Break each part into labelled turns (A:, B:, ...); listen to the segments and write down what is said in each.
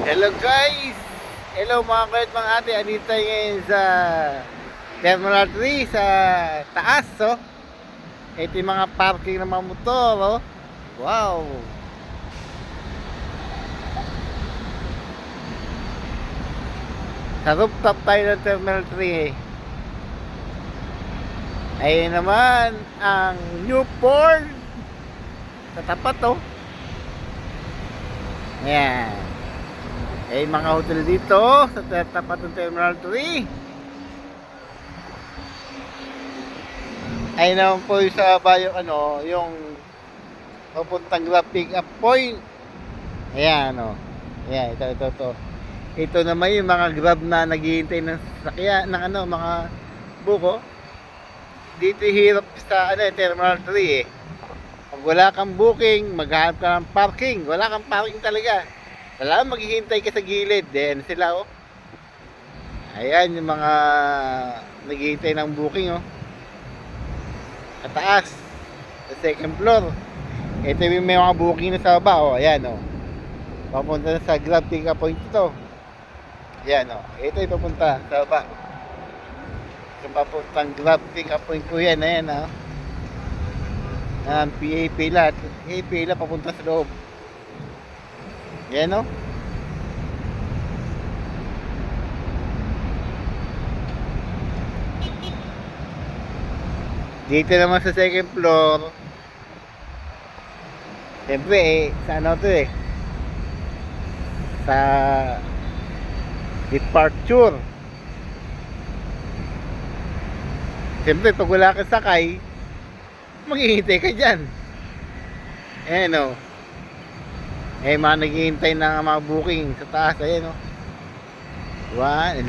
A: Hello guys! Hello mga kuya at mga ate. Andito tayo ngayon sa Terminal 3 sa taas, oh. Ito yung mga parking ng mga motor, oh. Wow! Sa rooftop tayo ng Terminal 3, eh. Ayun naman ang Newport sa tapat, oh. Ayan. Mga hotel dito sa tapat ng Terminal 3. Ay naman po yung sa bayo, yung papuntang Grab pick up point. Ayan, Ayan, ito. Ito naman yung mga Grab na naghihintay ng sasakyan ng mga buko. Dito hirap sa Terminal 3, eh. Pag wala kang booking, maghahanap ka ng parking. Wala kang parking talaga. Wala, maghihintay ka sa gilid. Then sila, oh. Ayan yung mga naghihintay ng booking, oh. Sa taas, sa second floor. Ito yung may mga booking na sa baba, oh. Ayan, oh. Papunta na sa Grab pick up point ito. Ayan, oh. Ito yung papunta sa baba. Yung papuntang Grab pick up point ko yan. Ayan, oh. PA lahat. PA papunta sa loob. Yan, oh. Dito naman sa second floor, siyempre, sa to, sa departure. Siyempre, pag wala kang sakay, maghihintay ka dyan. Ayan, oh. Mga naghihintay ng mga booking sa taas. Ayan, oh. 5.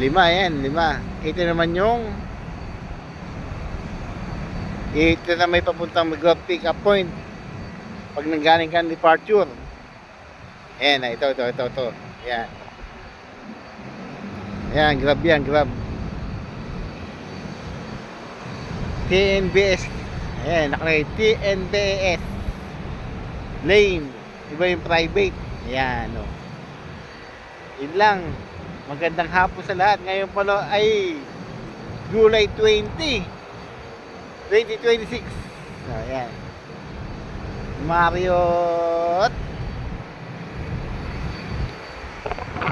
A: Ito naman ito na may papuntang Grab pick up point pag nanggaling ka ng departure. Ayan, ito. Ayan. Ayan, Grab. TNBS. Ayan, nakalagay TNBS lane. Iba yung private. Ayan, oh. Yun lang. Magandang hapon sa lahat. Ngayon pala ay July 2026. Ayan. Marriott